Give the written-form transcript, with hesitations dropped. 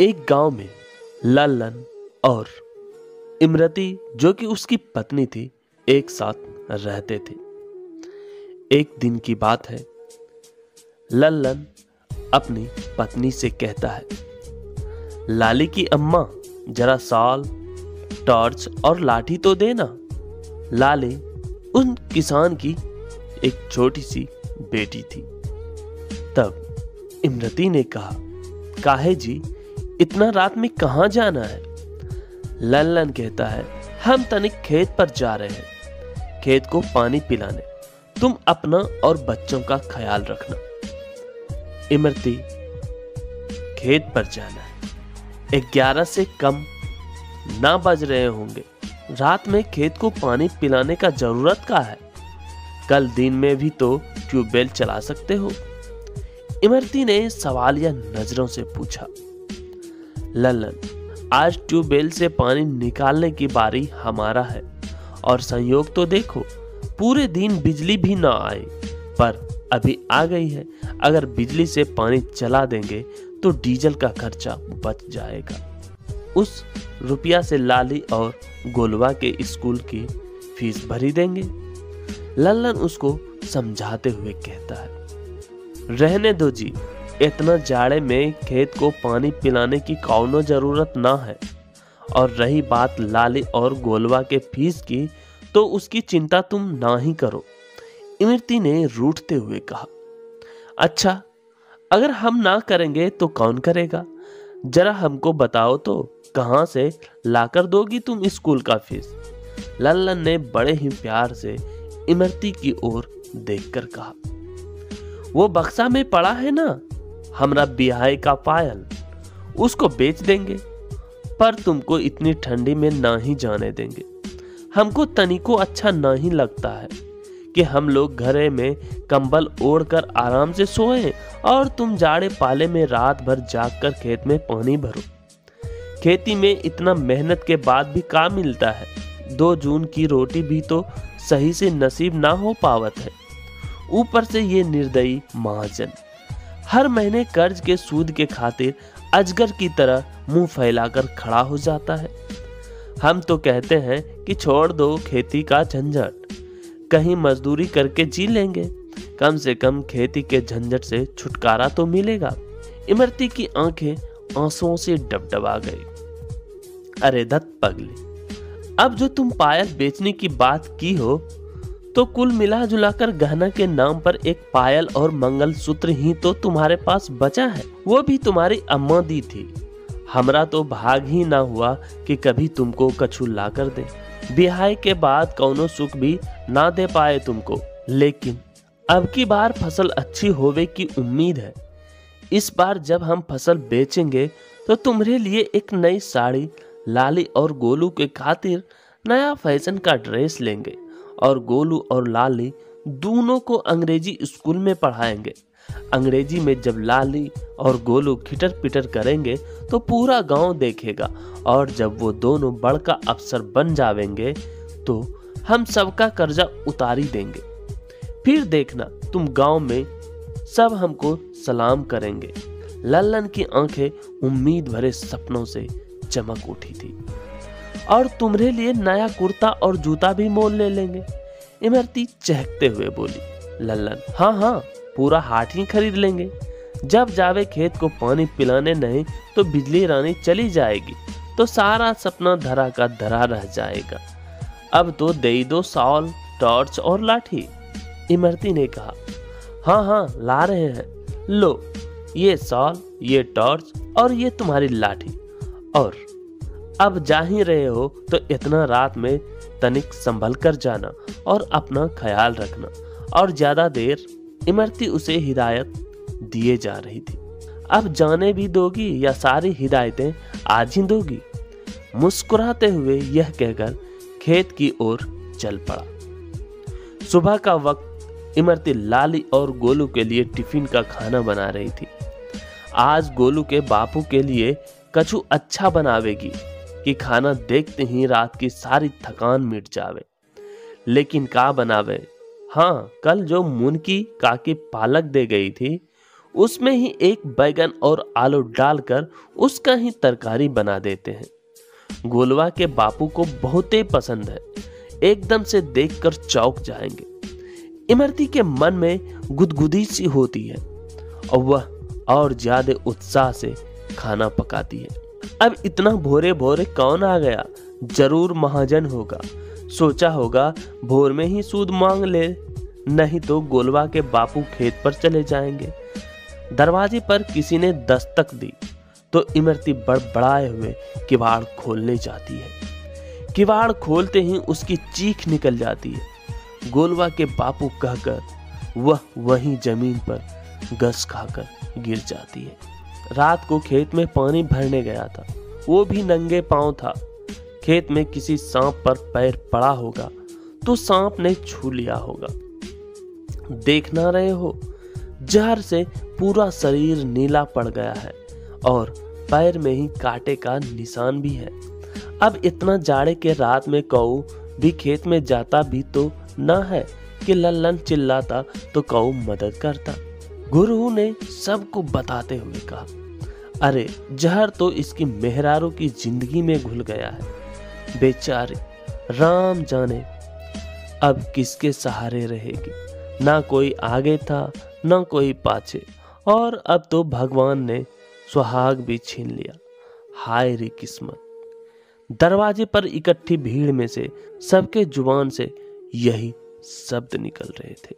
एक गांव में लल्लन और इमरती जो कि उसकी पत्नी थी एक साथ रहते थे। एक दिन की बात है, लल्लन अपनी पत्नी से कहता है, लाली की अम्मा जरा साल, टॉर्च और लाठी तो देना। लाली उन किसान की एक छोटी सी बेटी थी। तब इमरती ने कहा, काहे जी, इतना रात में कहां जाना है? लल्लन कहता है, हम तनिक खेत पर जा रहे हैं, खेत को पानी पिलाने। तुम अपना और बच्चों का ख्याल रखना। इमरती, खेत पर जाना है, 11 से कम ना बज रहे होंगे। रात में खेत को पानी पिलाने का जरूरत क्या है? कल दिन में भी तो ट्यूबवेल चला सकते हो। इमरती ने सवालिया नजरों से पूछा। लल्लन, आज ट्यूबवेल से पानी निकालने की बारी हमारा है, और संयोग तो देखो, पूरे दिन बिजली भी ना आए, पर अभी आ गई है। अगर बिजली से पानी चला देंगे तो डीजल का खर्चा बच जाएगा। उस रुपया से लाली और गोलवा के स्कूल की फीस भरी देंगे। लल्लन उसको समझाते हुए कहता है, रहने दो जी, इतना जाड़े में खेत को पानी पिलाने की कौनो जरूरत ना है। और रही बात लाली और गोलवा के फीस की, तो उसकी चिंता तुम ना ही करो। इमरती ने रूठते हुए कहा, अच्छा, अगर हम ना करेंगे तो कौन करेगा? जरा हमको बताओ तो, कहां से लाकर दोगी तुम स्कूल का फीस? लल्लन ने बड़े ही प्यार से इमरती की ओर देखकर कहा, वो बक्सा में पड़ा है ना, हमरा बिहाई का पायल, उसको बेच देंगे। पर तुमको इतनी ठंडी में ना ही जाने देंगे। हमको तनिको अच्छा नहीं लगता है कि हम लोग घरे में कंबल ओढ़कर आराम से सोएं और तुम जाड़े पाले में रात भर जागकर खेत में पानी भरो। खेती में इतना मेहनत के बाद भी का मिलता है? 2 जून की रोटी भी तो सही से नसीब ना हो पावत है। ऊपर से ये निर्दयी महाजन हर महीने कर्ज के सूद के खातिर अजगर की तरह मुंह फैलाकर खड़ा हो जाता है। हम तो कहते हैं कि छोड़ दो खेती का झंझट, कहीं मजदूरी करके जी लेंगे, कम से कम खेती के झंझट से छुटकारा तो मिलेगा। इमरती की आंखें आंसुओं से डबडबा गई। अरे धत पगली, अब जो तुम पायल बेचने की बात की हो, तो कुल मिला जुलाकर गहना के नाम पर एक पायल और मंगलसूत्र ही तो तुम्हारे पास बचा है। वो भी तुम्हारी अम्मा दी थी। हमरा तो भाग ही ना हुआ कि कभी तुमको कछु ला कर दे। बिहाई के बाद कौनो सुख भी ना दे पाए तुमको। लेकिन अब की बार फसल अच्छी होवे की उम्मीद है। इस बार जब हम फसल बेचेंगे तो तुम्हारे लिए एक नई साड़ी, लाली और गोलू के खातिर नया फैशन का ड्रेस लेंगे, और गोलू और लाली दोनों को अंग्रेजी स्कूल में पढ़ाएंगे। अंग्रेजी में जब लाली और गोलू खिटर पिटर करेंगे तो पूरा गांव देखेगा, और जब वो दोनों बड़का अफसर बन जावेंगे तो हम सबका कर्जा उतारी देंगे। फिर देखना, तुम गांव में सब हमको सलाम करेंगे। लल्लन की आंखें उम्मीद भरे सपनों से चमक उठी थी। और तुम्हारे लिए नया कुर्ता और जूता भी मोल ले लेंगे। इमरती चहकते हुए बोली। लल्लन, हाँ हाँ, पूरा हाट ही खरीद लेंगे। जब जावे खेत को पानी पिलाने नहीं तो बिजली रानी चली जाएगी, तो सारा सपना धरा का धरा रह जाएगा। अब तो दे दो साल, टॉर्च और लाठी। इमरती ने कहा, हाँ हाँ, ला रहे हैं। लो, ये साल, ये टॉर्च और ये तुम्हारी लाठी। और अब जा ही रहे हो तो इतना रात में तनिक संभल कर जाना और अपना ख्याल रखना। और ज्यादा देर इमरती उसे हिदायत दिए जा रही थी। अब जाने भी दोगी या सारी हिदायतें आज ही दोगी? मुस्कुराते हुए यह कहकर खेत की ओर चल पड़ा। सुबह का वक्त इमरती लाली और गोलू के लिए टिफिन का खाना बना रही थी। आज गोलू के बापू के लिए कछु अच्छा बनावेगी कि खाना देखते ही रात की सारी थकान मिट जावे। लेकिन का बनावे? हाँ, कल जो मुनकी काकी पालक दे गई थी, उसमें ही एक बैगन और आलू डालकर उसका ही तरकारी बना देते हैं। गोलवा के बापू को बहुत ही पसंद है, एकदम से देखकर चौंक जाएंगे। इमरती के मन में गुदगुदी सी होती है और वह और ज्यादा उत्साह से खाना पकाती है। अब इतना भोरे भोरे कौन आ गया, जरूर महाजन होगा। सोचा होगा भोर में ही सूद मांग ले, नहीं तो गोलवा के बापू खेत पर चले जाएंगे। दरवाजे पर किसी ने दस्तक दी तो इमरती बड़बड़ाए हुए किवाड़ खोलने जाती है। किवाड़ खोलते ही उसकी चीख निकल जाती है। गोलवा के बापू कहकर वह वहीं जमीन पर गस खाकर गिर जाती है। रात को खेत में पानी भरने गया था, वो भी नंगे पांव था। खेत में किसी सांप पर पैर पड़ा होगा तो सांप ने छू लिया होगा। देख ना रहे हो, जहर से पूरा शरीर नीला पड़ गया है और पैर में ही कांटे का निशान भी है। अब इतना जाड़े के रात में कौ भी खेत में जाता भी तो न है कि लल्लन चिल्लाता तो कौ मदद करता। गुरु ने सबको बताते हुए कहा, अरे जहर तो इसकी मेहरारू की जिंदगी में घुल गया है। बेचारे राम जाने अब किसके सहारे रहेगी। ना कोई आगे था ना कोई पाछे, और अब तो भगवान ने सुहाग भी छीन लिया। हाय रे किस्मत। दरवाजे पर इकट्ठी भीड़ में से सबके जुबान से यही शब्द निकल रहे थे।